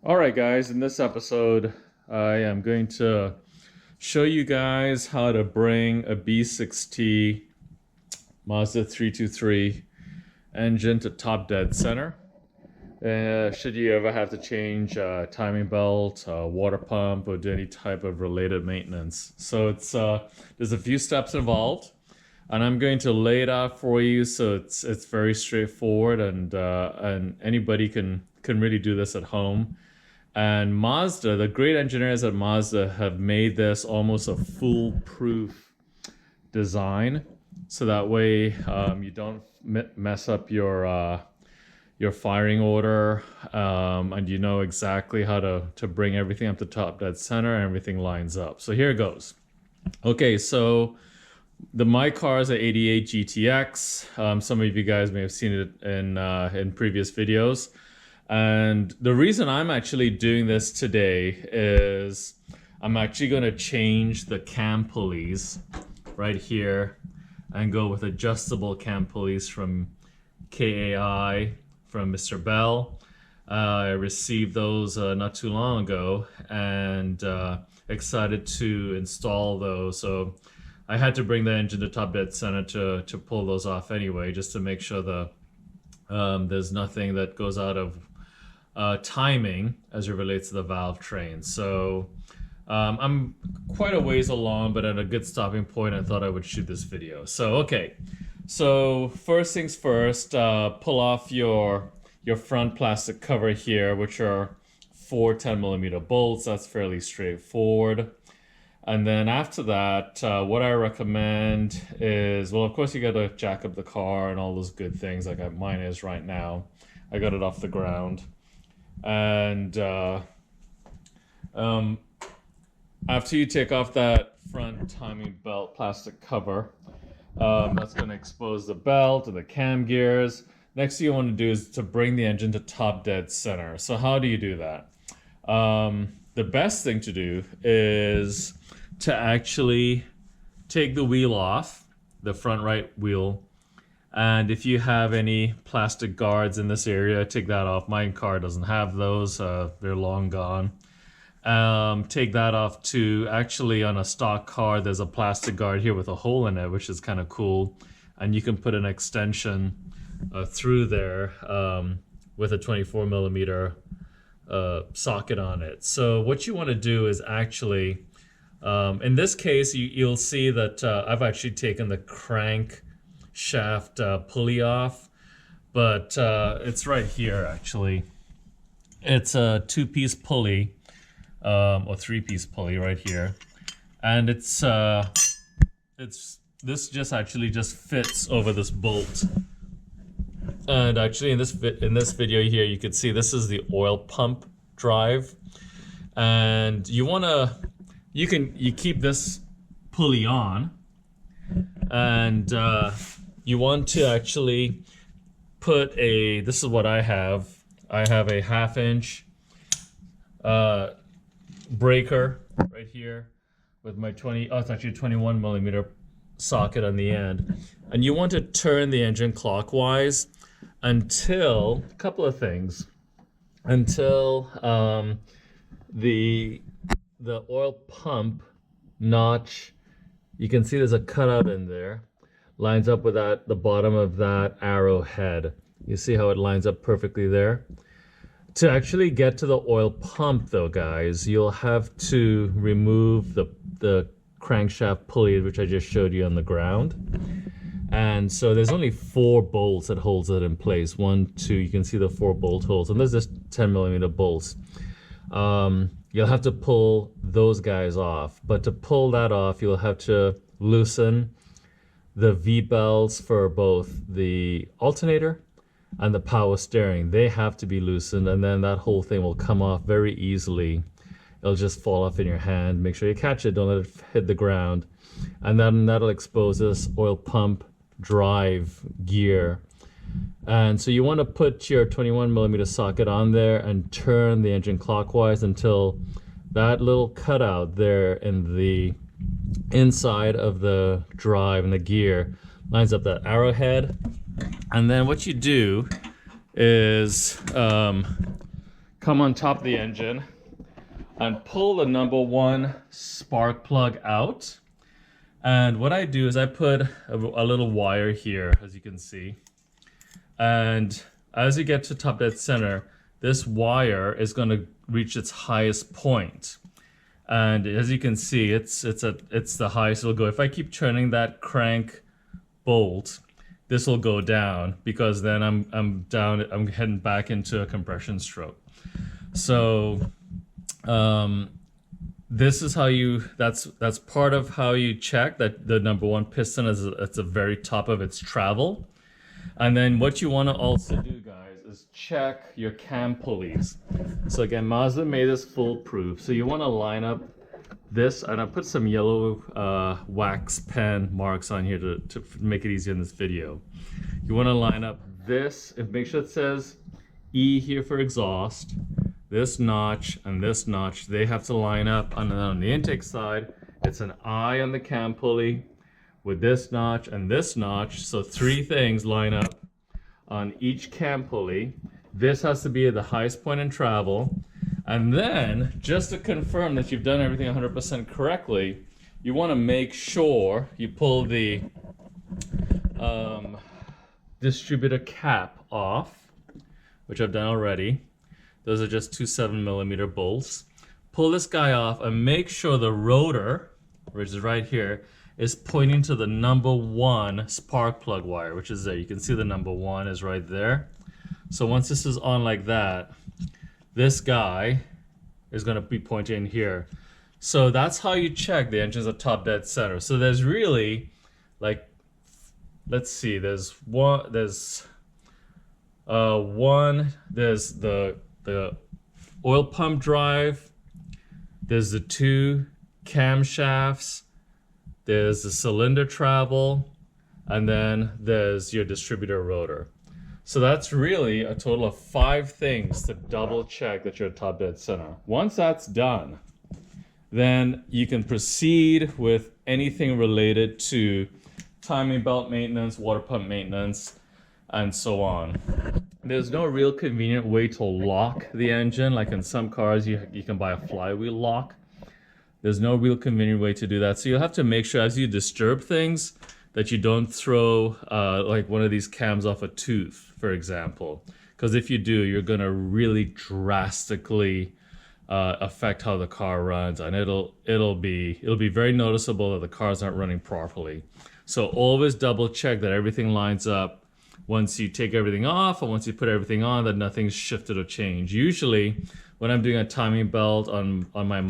Alright guys, in this episode I am going to show you guys how to bring a B6T Mazda 323 engine to top dead center. Should you ever have to change timing belt, water pump, or do any type of related maintenance. So there's a few steps involved, and I'm going to lay it out for you so it's very straightforward, and anybody can really do this at home. And Mazda, the great engineers at Mazda have made this almost a foolproof design, so that way you don't mess up your firing order, and you know exactly how to bring everything up to top dead center and everything lines up. So here it goes. Okay, so my car is an 88 GTX. Some of you guys may have seen it in previous videos. And the reason I'm actually doing this today is I'm actually going to change the cam pulleys right here and go with adjustable cam pulleys from KAI from Mr. Bell. I received those not too long ago, and excited to install those. So I had to bring the engine to top dead center to pull those off anyway, just to make sure there's nothing that goes out of timing as it relates to the valve train. So I'm quite a ways along, but at a good stopping point, I thought I would shoot this video. So okay, so first things first, pull off your front plastic cover here, which are 4 10mm bolts. That's fairly straightforward. And then after that, what I recommend is, well, of course you got to jack up the car and all those good things like mine is right now. I got it off the ground. And after you take off that front timing belt plastic cover, that's going to expose the belt and the cam gears. Next thing you want to do is to bring the engine to top dead center. So how do you do that? The best thing to do is to actually take the wheel off, the front right wheel. And if you have any plastic guards in this area, take that off. My car doesn't have those. They're long gone. Take that off too. Actually, on a stock car, there's a plastic guard here with a hole in it, which is kind of cool. And you can put an extension through there with a 24mm socket on it. So what you want to do is actually, in this case, you'll see that I've actually taken the crank shaft pulley off, but it's right here actually. It's a 2-piece pulley, or 3-piece pulley right here, and it's this just fits over this bolt. And actually in this video here, you can see this is the oil pump drive, and you keep this pulley on, and you want to actually put this is what I have. I have a 1/2-inch breaker right here with my it's actually a 21mm socket on the end. And you want to turn the engine clockwise until, a couple of things, until the oil pump notch, you can see there's a cutout in there, lines up with the bottom of that arrowhead. You see how it lines up perfectly there? To actually get to the oil pump though, guys, you'll have to remove the crankshaft pulley, which I just showed you on the ground. And so there's only 4 bolts that holds it in place. 1, 2, you can see the 4 bolt holes, and there's just 10mm bolts. You'll have to pull those guys off, but to pull that off, you'll have to loosen the V-belts for both the alternator and the power steering. They have to be loosened, and then that whole thing will come off very easily. It'll just fall off in your hand. Make sure you catch it, don't let it hit the ground. And then that'll expose this oil pump drive gear. And so you want to put your 21mm socket on there and turn the engine clockwise until that little cutout there in the inside of the drive and the gear lines up that arrowhead. And then what you do is come on top of the engine and pull the number one spark plug out. And what I do is I put a little wire here, as you can see. And as you get to top dead center, this wire is going to reach its highest point. And as you can see, it's the highest it'll go. If I keep turning that crank bolt, this will go down, because then I'm heading back into a compression stroke. So this is how that's part of how you check that the number one piston is at the very top of its travel. And then what you want to also do, guys, is check your cam pulleys. So again, Mazda made this foolproof. So you want to line up this, and I put some yellow wax pen marks on here to make it easier in this video. You want to line up this and make sure it says E here for exhaust. This notch and this notch, they have to line up. And then on the intake side, it's an I on the cam pulley with this notch and this notch. So 3 things line up on each cam pulley. This has to be at the highest point in travel. And then, just to confirm that you've done everything 100% correctly, you want to make sure you pull the distributor cap off, which I've done already. Those are just 2 7mm bolts. Pull this guy off and make sure the rotor, which is right here, is pointing to the number one spark plug wire, which is there. You can see the number one is right there. So once this is on like that, this guy is going to be pointing here. So that's how you check the engine's at top dead center. So there's really, like, let's see, there's the oil pump drive, there's the 2 camshafts, there's the cylinder travel, and then there's your distributor rotor. So that's really a total of 5 things to double check that you're at top dead center. Once that's done, then you can proceed with anything related to timing belt maintenance, water pump maintenance, and so on. There's no real convenient way to lock the engine. Like in some cars, you can buy a flywheel lock. There's no real convenient way to do that. So you'll have to make sure as you disturb things that you don't throw like one of these cams off a tooth, for example. Because if you do, you're gonna really drastically affect how the car runs, and it'll be very noticeable that the cars aren't running properly. So always double check that everything lines up once you take everything off, and once you put everything on, that nothing's shifted or changed. Usually, when I'm doing a timing belt on my